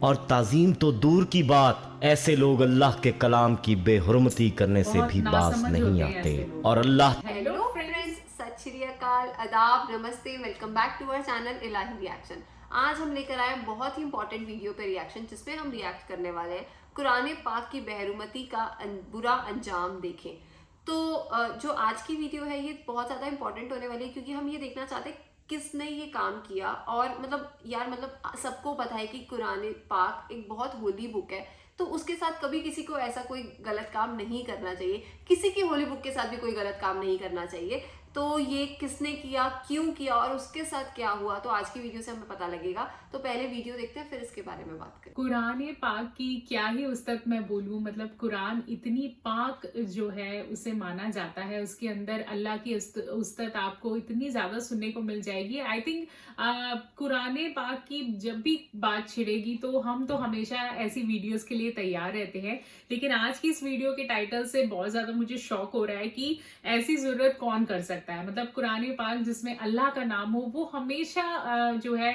اور تعظیم تو دور کی بات، ایسے لوگ اللہ کے کلام کی بے حرمتی کرنے سے بھی باز نہیں آتے۔ اور اللہ ہیلو فرینڈز، ست شری اکال، آداب، نمستے، welcome back to our channel Ilahi re action. آج ہم لے کر آئے بہت ہی امپورٹنٹ ویڈیو پہ ری ایکشن، جس میں ہم ری ایکٹ کرنے والے ہیں قرآن پاک کی بے حرمتی کا برا انجام دیکھیں۔ تو جو آج کی ویڈیو ہے یہ بہت زیادہ امپورٹنٹ ہونے والی ہے، کیونکہ ہم یہ دیکھنا چاہتے ہیں کس نے یہ کام کیا۔ اور مطلب سب کو پتہ ہے کہ قرآن پاک ایک بہت ہولی بک ہے، تو اس کے ساتھ کبھی کسی کو ایسا کوئی غلط کام نہیں کرنا چاہیے، کسی کی ہولی بک کے ساتھ بھی کوئی غلط کام نہیں کرنا چاہیے۔ تو یہ کس نے کیا، کیوں کیا اور اس کے ساتھ کیا ہوا، تو آج کی ویڈیو سے ہمیں پتہ لگے گا۔ تو پہلے ویڈیو دیکھتے ہیں، پھر اس کے بارے میں بات کریں۔ قرآن پاک کی کیا ہی اس تک میں بولوں، مطلب قرآن اتنی پاک جو ہے اسے مانا جاتا ہے، اس کے اندر اللہ کی استت آپ کو اتنی زیادہ سننے کو مل جائے گی۔ آئی تھنک قرآن پاک کی جب بھی بات چھڑے گی تو ہم تو ہمیشہ ایسی ویڈیوز کے لیے تیار رہتے ہیں، لیکن آج کی اس ویڈیو کے ٹائٹل سے بہت زیادہ مجھے شوق ہو رہا ہے کہ ایسی ضرورت کون کر سکتا ہے۔ مطلب قرآن پاک جس میں اللہ کا نام ہو، وہ ہمیشہ جو ہے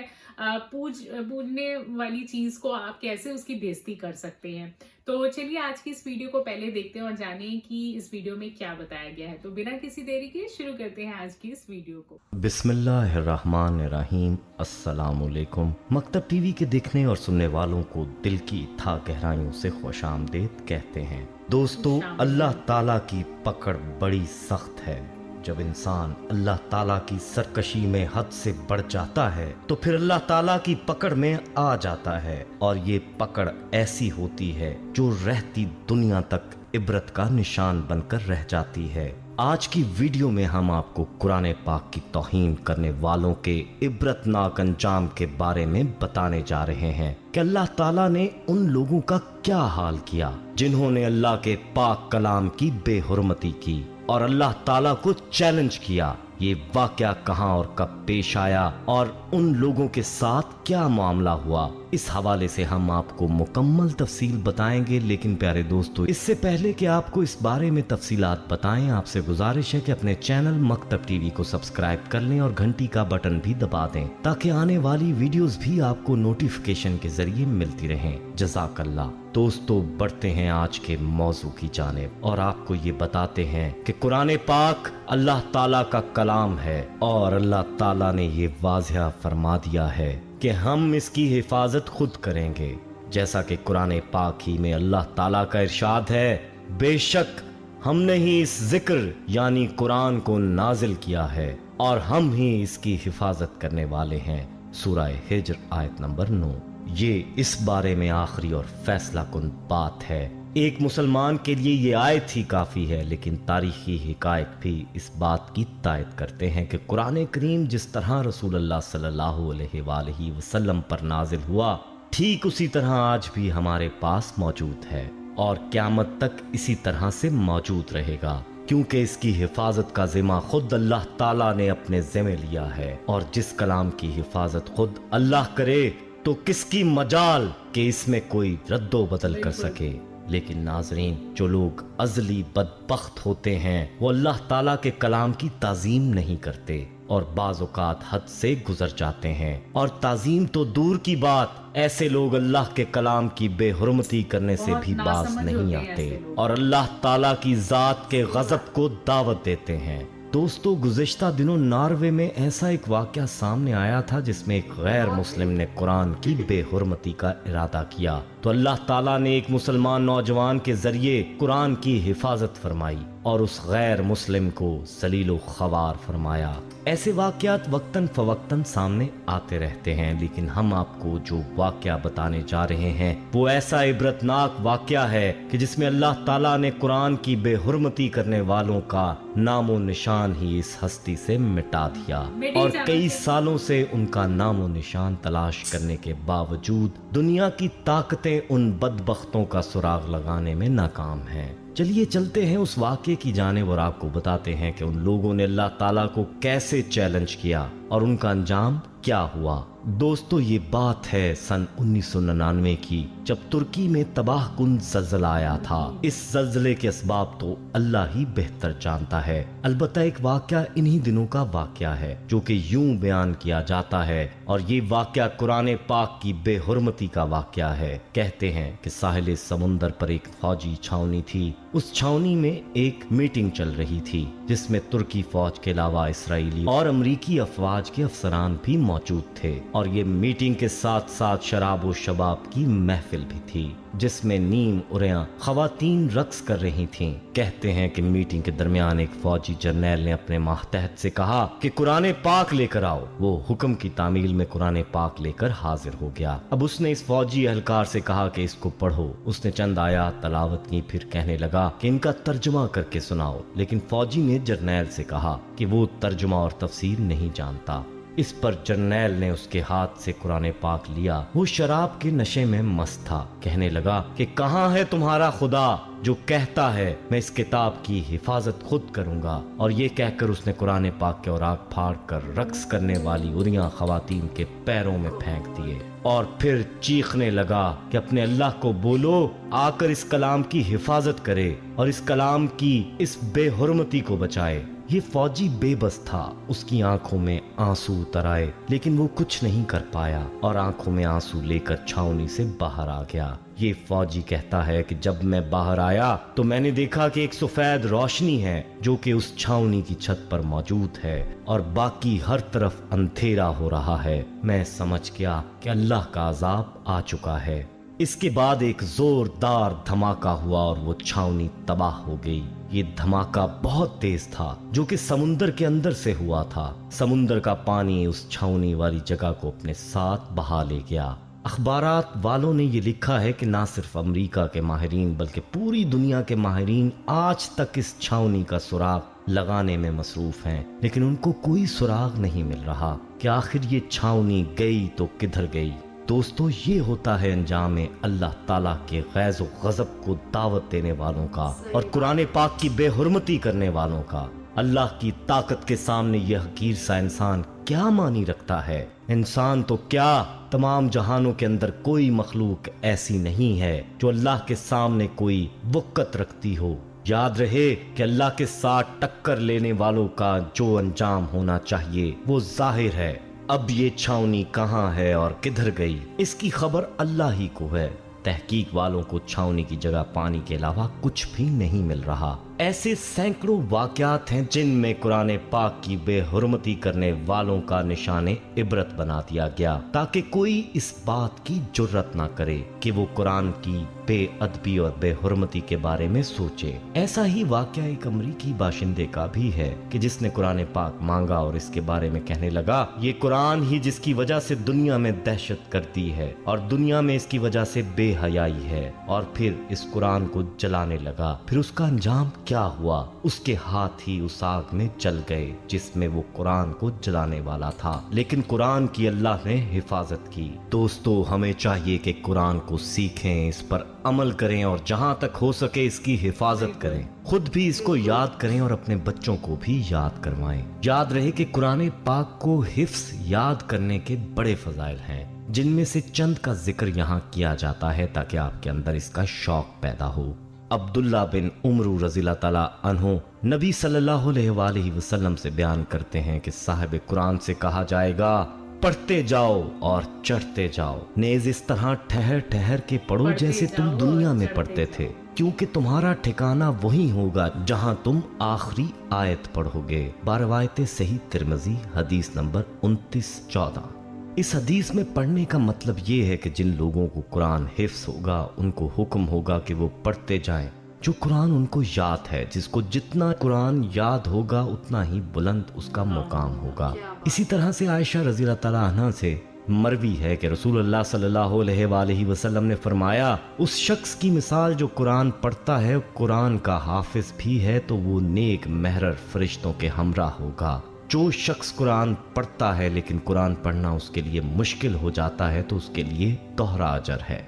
پوجنے والی چیز کو آپ کیسے اس کی بےزتی کر سکتے ہیں۔ تو چلیے آج کی اس ویڈیو کو پہلے دیکھتے ہیں اور جانیں کہ اس ویڈیو میں کیا بتایا گیا ہے۔ تو بنا کسی دیری کے شروع کرتے ہیں آج کی اس ویڈیو کو۔ بسم اللہ الرحمن الرحیم۔ السلام علیکم۔ مکتب ٹی وی کے دیکھنے اور سننے والوں کو دل کی تھا گہرائیوں سے خوش آمدید کہتے ہیں۔ دوستو، اللہ تعالیٰ کی پکڑ بڑی سخت ہے۔ جب انسان اللہ تعالیٰ کی سرکشی میں حد سے بڑھ جاتا ہے تو پھر اللہ تعالیٰ کی پکڑ میں آ جاتا ہے، اور یہ پکڑ ایسی ہوتی ہے جو رہتی دنیا تک عبرت کا نشان بن کر رہ جاتی ہے۔ آج کی ویڈیو میں ہم آپ کو قرآن پاک کی توہین کرنے والوں کے عبرتناک انجام کے بارے میں بتانے جا رہے ہیں کہ اللہ تعالیٰ نے ان لوگوں کا کیا حال کیا جنہوں نے اللہ کے پاک کلام کی بے حرمتی کی اور اللہ تعالیٰ کو چیلنج کیا۔ یہ واقعہ کہاں اور کب پیش آیا اور ان لوگوں کے ساتھ کیا معاملہ ہوا، اس حوالے سے ہم آپ کو مکمل تفصیل بتائیں گے۔ لیکن پیارے دوستو، اس سے پہلے کہ آپ کو اس بارے میں تفصیلات بتائیں، آپ سے گزارش ہے کہ اپنے چینل مکتب ٹی وی کو سبسکرائب کر لیں اور گھنٹی کا بٹن بھی دبا دیں تاکہ آنے والی ویڈیوز بھی آپ کو نوٹیفیکیشن کے ذریعے ملتی رہیں۔ جزاک اللہ۔ دوستو، بڑھتے ہیں آج کے موضوع کی جانب اور آپ کو یہ بتاتے ہیں کہ قرآن پاک اللہ تعالیٰ کا کلام ہے، اور اللہ تعالیٰ نے یہ واضح فرما دیا ہے کہ ہم اس کی حفاظت خود کریں گے، جیسا کہ قرآن پاک ہی میں اللہ تعالیٰ کا ارشاد ہے، بے شک ہم نے ہی اس ذکر یعنی قرآن کو نازل کیا ہے اور ہم ہی اس کی حفاظت کرنے والے ہیں۔ سورہ ہجر آیت نمبر 9۔ یہ اس بارے میں آخری اور فیصلہ کن بات ہے۔ ایک مسلمان کے لیے یہ آیت ہی کافی ہے، لیکن تاریخی حقائق بھی اس بات کی تائید کرتے ہیں کہ قرآن کریم جس طرح رسول اللہ صلی اللہ علیہ وآلہ وسلم پر نازل ہوا، ٹھیک اسی طرح آج بھی ہمارے پاس موجود ہے اور قیامت تک اسی طرح سے موجود رہے گا، کیونکہ اس کی حفاظت کا ذمہ خود اللہ تعالیٰ نے اپنے ذمہ لیا ہے، اور جس کلام کی حفاظت خود اللہ کرے تو کس کی مجال کہ اس میں کوئی رد و بدل کر سکے۔ لیکن ناظرین، جو لوگ ازلی بدبخت ہوتے ہیں وہ اللہ تعالیٰ کے کلام کی تعظیم نہیں کرتے اور بعض اوقات حد سے گزر جاتے ہیں، اور تعظیم تو دور کی بات، ایسے لوگ اللہ کے کلام کی بے حرمتی کرنے سے بھی باز نہیں آتے اور اللہ تعالیٰ کی ذات کے غضب کو دعوت دیتے ہیں۔ دوستو، گزشتہ دنوں ناروے میں ایسا ایک واقعہ سامنے آیا تھا جس میں ایک غیر مسلم نے قرآن کی بے حرمتی کا ارادہ کیا، تو اللہ تعالیٰ نے ایک مسلمان نوجوان کے ذریعے قرآن کی حفاظت فرمائی اور اس غیر مسلم کو ذلیل و خوار فرمایا۔ ایسے واقعات وقتاً فوقتاً سامنے آتے رہتے ہیں، لیکن ہم آپ کو جو واقعہ بتانے جا رہے ہیں وہ ایسا عبرتناک واقعہ ہے کہ جس میں اللہ تعالیٰ نے قرآن کی بے حرمتی کرنے والوں کا نام و نشان ہی اس ہستی سے مٹا دیا، اور کئی سالوں سے ان کا نام و نشان تلاش کرنے کے باوجود دنیا کی طاقتیں ان بدبختوں کا سراغ لگانے میں ناکام ہیں۔ چلیے چلتے ہیں اس واقعے کی جانب اور آپ کو بتاتے ہیں کہ ان لوگوں نے اللہ تعالیٰ کو کیسے چیلنج کیا اور ان کا انجام کیا ہوا۔ دوستو یہ بات ہے سن 1999 کی، جب ترکی میں تباہ کن زلزلہ آیا تھا۔ اس زلزلے کے اسباب تو اللہ ہی بہتر جانتا ہے، البتہ ایک واقعہ انہی دنوں کا واقعہ ہے جو کہ یوں بیان کیا جاتا ہے، اور یہ واقعہ قرآن پاک کی بے حرمتی کا واقعہ ہے۔ کہتے ہیں کہ ساحل سمندر پر ایک فوجی چھاؤنی تھی، اس چھاؤنی میں ایک میٹنگ چل رہی تھی جس میں ترکی فوج کے علاوہ اسرائیلی اور امریکی افواج کے افسران بھی موجود تھے، اور یہ میٹنگ کے ساتھ ساتھ شراب و شباب کی محفل بھی تھی جس میں نیم عریاں خواتین رقص کر رہی تھیں۔ کہتے ہیں کہ میٹنگ کے درمیان ایک فوجی جرنیل نے اپنے ماتحت سے کہا کہ قرآن پاک لے کر آؤ۔ وہ حکم کی تعمیل میں قرآن پاک لے کر حاضر ہو گیا۔ اب اس نے اس فوجی اہلکار سے کہا کہ اس کو پڑھو۔ اس نے چند آیات تلاوت کی، پھر کہنے لگا کہ ان کا ترجمہ کر کے سناؤ، لیکن فوجی نے جرنیل سے کہا کہ وہ ترجمہ اور تفسیر نہیں جانتا۔ اس پر جرنیل نے اس کے ہاتھ سے قرآن پاک لیا۔ وہ شراب کے نشے میں مست تھا۔ کہنے لگا کہ کہاں ہے تمہارا خدا جو کہتا ہے میں اس کتاب کی حفاظت خود کروں گا؟ اور یہ کہہ کر اس نے قرآن پاک کے اوراق پھاڑ کر رقص کرنے والی عریاں خواتین کے پیروں میں پھینک دیے، اور پھر چیخنے لگا کہ اپنے اللہ کو بولو آ کر اس کلام کی حفاظت کرے اور اس کلام کی اس بے حرمتی کو بچائے۔ یہ فوجی بے بس تھا، اس کی آنکھوں میں آنسو اتر آئے، لیکن وہ کچھ نہیں کر پایا اور آنکھوں میں آنسو لے کر چھاؤنی سے باہر آ گیا۔ یہ فوجی کہتا ہے کہ جب میں باہر آیا تو میں نے دیکھا کہ ایک سفید روشنی ہے جو کہ اس چھاؤنی کی چھت پر موجود ہے، اور باقی ہر طرف اندھیرا ہو رہا ہے۔ میں سمجھ گیا کہ اللہ کا عذاب آ چکا ہے۔ اس کے بعد ایک زوردار دھماکہ ہوا اور وہ چھاؤنی تباہ ہو گئی۔ یہ دھماکہ بہت تیز تھا جو کہ سمندر کے اندر سے ہوا تھا۔ سمندر کا پانی اس چھاؤنی والی جگہ کو اپنے ساتھ بہا لے گیا۔ اخبارات والوں نے یہ لکھا ہے کہ نہ صرف امریکہ کے ماہرین بلکہ پوری دنیا کے ماہرین آج تک اس چھاؤنی کا سراغ لگانے میں مصروف ہیں، لیکن ان کو کوئی سراغ نہیں مل رہا کہ آخر یہ چھاؤنی گئی تو کدھر گئی۔ دوستو یہ ہوتا ہے انجام اللہ تعالیٰ کے غیظ و غضب کو دعوت دینے والوں کا اور قرآن پاک کی بے حرمتی کرنے والوں کا۔ اللہ کی طاقت کے سامنے یہ حقیر سا انسان کیا معنی رکھتا ہے؟ انسان تو کیا، تمام جہانوں کے اندر کوئی مخلوق ایسی نہیں ہے جو اللہ کے سامنے کوئی وقت رکھتی ہو۔ یاد رہے کہ اللہ کے ساتھ ٹکر لینے والوں کا جو انجام ہونا چاہیے وہ ظاہر ہے۔ اب یہ چھاؤنی کہاں ہے اور کدھر گئی، اس کی خبر اللہ ہی کو ہے۔ تحقیق والوں کو چھاؤنی کی جگہ پانی کے علاوہ کچھ بھی نہیں مل رہا۔ ایسے سینکڑوں واقعات ہیں جن میں قرآن پاک کی بے حرمتی کرنے والوں کا نشان عبرت بنا دیا گیا تاکہ کوئی اس بات کی جرت نہ کرے کہ وہ قرآن کی بے ادبی اور بے حرمتی کے بارے میں سوچے۔ ایسا ہی واقعہ ایک امریکی باشندے کا بھی ہے کہ جس نے قرآن پاک مانگا اور اس کے بارے میں کہنے لگا یہ قرآن ہی جس کی وجہ سے دنیا میں دہشت گردی ہے اور دنیا میں اس کی وجہ سے بے حیائی ہے، اور پھر اس قرآن کو جلانے لگا۔ پھر اس کا انجام کیا ہوا؟ اس کے ہاتھ ہی اس آگ میں جل گئے جس میں وہ قرآن کو جلانے والا تھا، لیکن قرآن کی اللہ نے حفاظت کی۔ دوستو ہمیں چاہیے کہ قرآن کو سیکھیں، اس پر عمل کریں اور جہاں تک ہو سکے اس کی حفاظت کریں، خود بھی اس کو یاد کریں اور اپنے بچوں کو بھی یاد کروائیں۔ یاد رہے کہ قرآن پاک کو حفظ یاد کرنے کے بڑے فضائل ہیں، جن میں سے چند کا ذکر یہاں کیا جاتا ہے تاکہ آپ کے اندر اس کا شوق پیدا ہو۔ عبداللہ بن عمر رضی اللہ تعالیٰ عنہ نبی صلی اللہ علیہ وآلہ وسلم سے بیان کرتے ہیں کہ صاحب قرآن سے کہا جائے گا پڑھتے جاؤ اور چڑھتے جاؤ، نیز اس طرح ٹھہر ٹھہر کے پڑھو جیسے تم دنیا میں پڑھتے تھے، کیونکہ تمہارا ٹھکانہ وہی ہوگا جہاں تم آخری آیت پڑھو گے۔ باروایت صحیح ترمذی حدیث نمبر 2914۔ اس حدیث میں پڑھنے کا مطلب یہ ہے کہ جن لوگوں کو قرآن حفظ ہوگا ان کو حکم ہوگا کہ وہ پڑھتے جائیں جو قرآن ان کو یاد ہے۔ جس کو جتنا قرآن یاد ہوگا اتنا ہی بلند اس کا مقام ہوگا۔ اسی طرح سے عائشہ رضی اللہ تعالیٰ عنہ سے مروی ہے کہ رسول اللہ صلی اللہ علیہ وآلہ وسلم نے فرمایا اس شخص کی مثال جو قرآن پڑھتا ہے، قرآن کا حافظ بھی ہے تو وہ نیک محرر فرشتوں کے ہمراہ ہوگا۔ جو شخص قرآن پڑھتا ہے لیکن قرآن پڑھنا اس کے لیے مشکل ہو جاتا ہے تو اس کے لیے دوہرا اجر ہے۔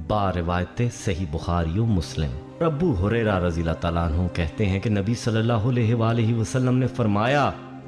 باروایت صحیح بخاری و مسلم۔ ابو ہریرہ رضی اللہ تعالیٰ عنہ کہتے ہیں کہ نبی صلی اللہ علیہ وآلہ وسلم نے فرمایا